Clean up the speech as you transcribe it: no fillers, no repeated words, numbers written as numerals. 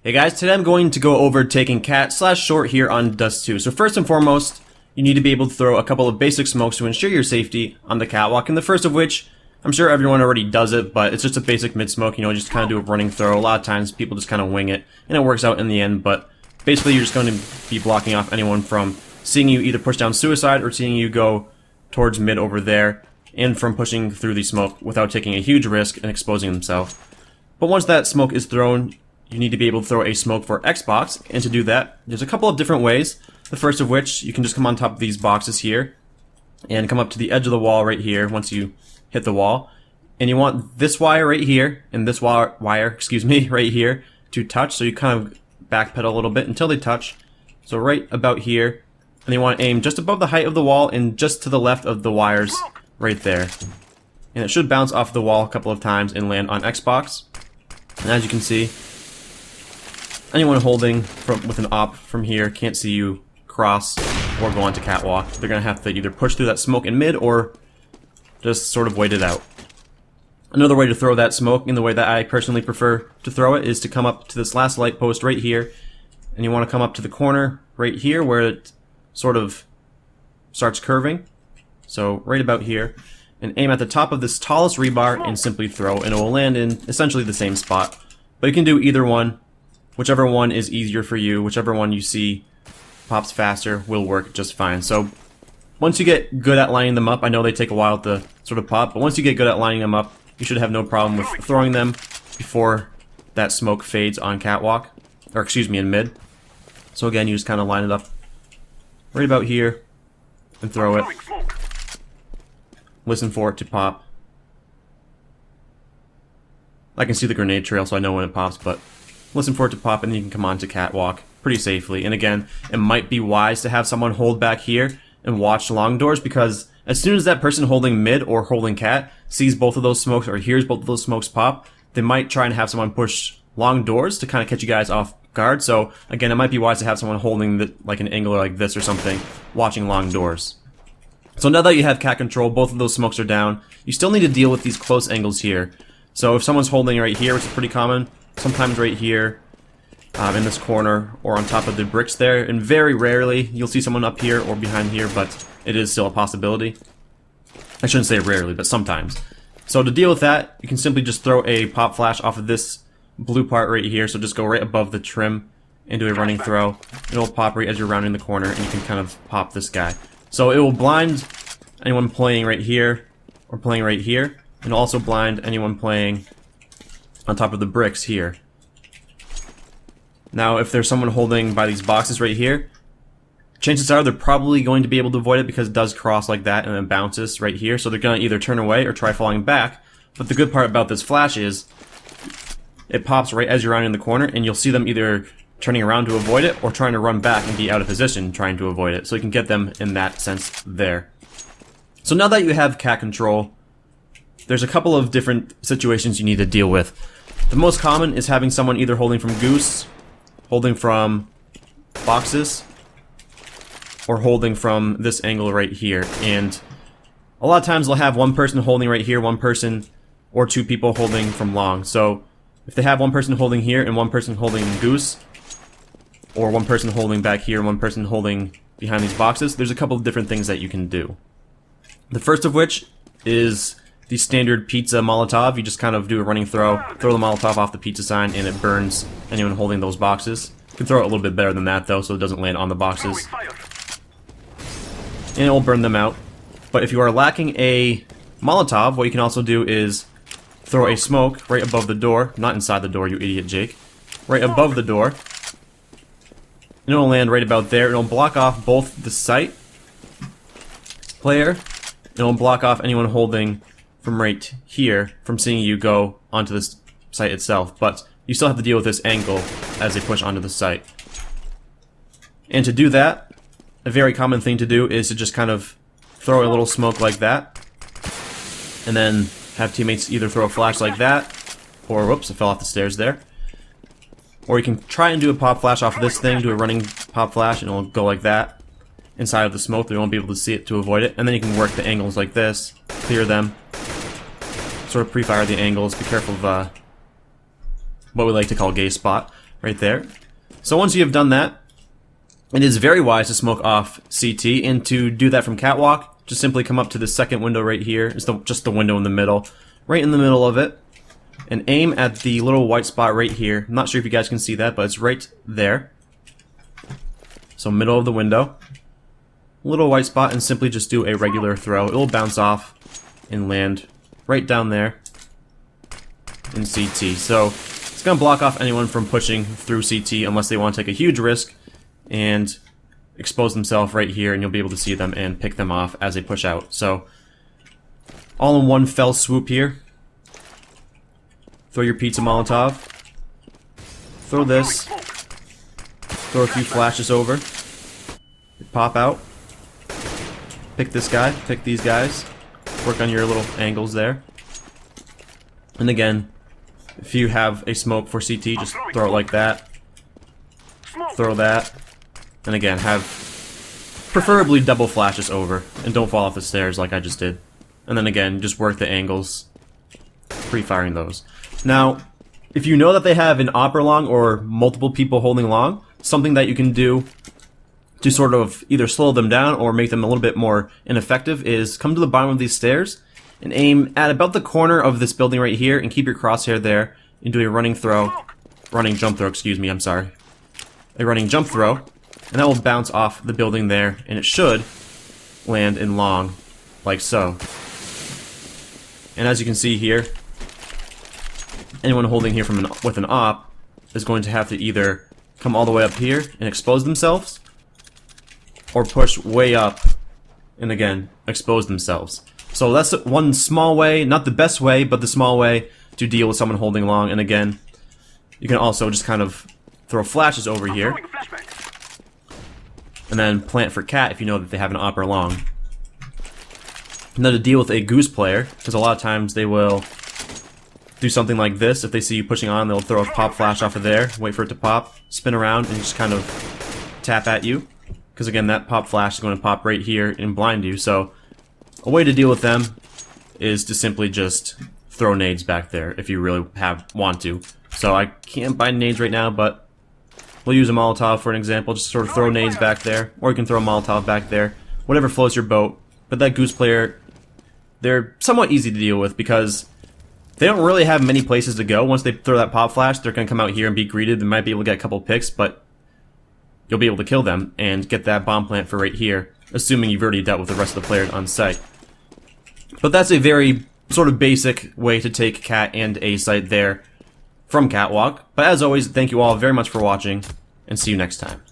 Hey guys, today I'm going to go over taking cat/short here on Dust 2. So first and foremost, you need to be able to throw a couple of basic smokes to ensure your safety on the catwalk, and the first of which, I'm sure everyone already does it, but it's just a basic mid-smoke, you know, just kind of do a running throw. A lot of times people just kind of wing it, and it works out in the end, but basically you're just going to be blocking off anyone from seeing you either push down suicide or seeing you go towards mid over there, and from pushing through the smoke without taking a huge risk and exposing themselves. But once that smoke is thrown, you need to be able to throw a smoke for Xbox, and to do that, there's a couple of different ways. The first of which, you can just come on top of these boxes here, and come up to the edge of the wall right here once you hit the wall. And you want this wire right here, and this wire, right here, to touch, so you kind of backpedal a little bit until they touch. So right about here, and you want to aim just above the height of the wall, and just to the left of the wires, right there. And it should bounce off the wall a couple of times and land on Xbox. And as you can see, anyone holding with an op from here can't see you cross or go onto catwalk. They're going to have to either push through that smoke in mid or just sort of wait it out. Another way to throw that smoke, in the way that I personally prefer to throw it, is to come up to this last light post right here, and you want to come up to the corner right here where it sort of starts curving. So right about here, and aim at the top of this tallest rebar and simply throw, and it will land in essentially the same spot. But you can do either one. Whichever one is easier for you, whichever one you see pops faster, will work just fine. So once you get good at lining them up, I know they take a while to sort of pop, but once you get good at lining them up, you should have no problem with throwing them before that smoke fades on catwalk, or excuse me, in mid. So again, you just kind of line it up right about here and throw it. Listen for it to pop. I can see the grenade trail, so I know when it pops, but listen for it to pop, and then you can come on to catwalk pretty safely. And again, it might be wise to have someone hold back here and watch long doors, because as soon as that person holding mid or holding cat sees both of those smokes or hears both of those smokes pop, they might try and have someone push long doors to kind of catch you guys off guard. So again, it might be wise to have someone holding like an angle like this or something, watching long doors. So now that you have cat control, both of those smokes are down, you still need to deal with these close angles here. So if someone's holding right here, which is pretty common, sometimes right here, in this corner, or on top of the bricks there, and very rarely you'll see someone up here or behind here, but it is still a possibility. I shouldn't say rarely, but sometimes. So to deal with that, you can simply just throw a pop flash off of this blue part right here, so just go right above the trim and do a running throw. It'll pop right as you're rounding the corner, and you can kind of pop this guy. So it will blind anyone playing right here, or playing right here, and also blind anyone playing on top of the bricks here. Now, if there's someone holding by these boxes right here, chances are they're probably going to be able to avoid it because it does cross like that and then bounces right here. So they're going to either turn away or try falling back. But the good part about this flash is it pops right as you're rounding the corner, and you'll see them either turning around to avoid it or trying to run back and be out of position trying to avoid it. So you can get them in that sense there. So now that you have cat control, there's a couple of different situations you need to deal with. The most common is having someone either holding from goose, holding from boxes, or holding from this angle right here. And a lot of times they'll have one person holding right here, one person or two people holding from long. So if they have one person holding here and one person holding goose, or one person holding back here and one person holding behind these boxes, there's a couple of different things that you can do. The first of which is the standard pizza Molotov. You just kind of do a running throw the Molotov off the pizza sign, and it burns anyone holding those boxes. You can throw it a little bit better than that though, so it doesn't land on the boxes. And it will burn them out. But if you are lacking a Molotov, what you can also do is throw a smoke right above the door. Not inside the door, you idiot Jake. Right above the door. And it'll land right about there. It'll block off both the site player, it'll block off anyone holding from right here from seeing you go onto this site itself, but you still have to deal with this angle as they push onto the site. And to do that, a very common thing to do is to just kind of throw a little smoke like that, and then have teammates either throw a flash like that, or whoops, I fell off the stairs there. Or you can try and do a pop flash off of this thing, do a running pop flash, and it'll go like that inside of the smoke. They won't be able to see it to avoid it. And then you can work the angles like this, clear them, sort of pre-fire the angles. Be careful of what we like to call gay spot right there. So once you have done that, it is very wise to smoke off CT, and to do that from Catwalk, just simply come up to the second window right here. It's just the window in the middle, right in the middle of it, and aim at the little white spot right here. I'm not sure if you guys can see that, but it's right there. So middle of the window, little white spot, and simply just do a regular throw. It will bounce off and land right down there in CT. So it's going to block off anyone from pushing through CT unless they want to take a huge risk and expose themselves right here, and you'll be able to see them and pick them off as they push out. So all in one fell swoop here. Throw your pizza Molotov. Throw this. Throw a few flashes over. Pop out. Pick this guy. Pick these guys. Work on your little angles there. And again, if you have a smoke for CT, just throw it like that. Throw that. And again, have preferably double flashes over. And don't fall off the stairs like I just did. And then again, just work the angles. Pre-firing those. Now, if you know that they have an opera long or multiple people holding long, something that you can do to sort of either slow them down or make them a little bit more ineffective is come to the bottom of these stairs and aim at about the corner of this building right here and keep your crosshair there and do a running jump throw, excuse me, I'm sorry. A running jump throw, and that will bounce off the building there, and it should land in long, like so. And as you can see here, anyone holding here with an op is going to have to either come all the way up here and expose themselves, or push way up and again expose themselves. So that's one small way, not the best way, but the small way to deal with someone holding long. And again, you can also just kind of throw flashes over here and then plant for cat if you know that they have an op or long. And then to deal with a goose player, because a lot of times they will do something like this. If they see you pushing on, they'll throw a pop flash off of there, wait for it to pop, spin around, and just kind of tap at you. Because again, that pop flash is going to pop right here and blind you. So a way to deal with them is to simply just throw nades back there if you really want to. So I can't buy nades right now, but we'll use a Molotov for an example. Just sort of throw nades back there, or you can throw a Molotov back there. Whatever floats your boat. But that goose player, they're somewhat easy to deal with because they don't really have many places to go. Once they throw that pop flash, they're going to come out here and be greeted. They might be able to get a couple picks, but you'll be able to kill them and get that bomb plant for right here, assuming you've already dealt with the rest of the players on site. But that's a very sort of basic way to take cat and A site there from Catwalk. But as always, thank you all very much for watching, and see you next time.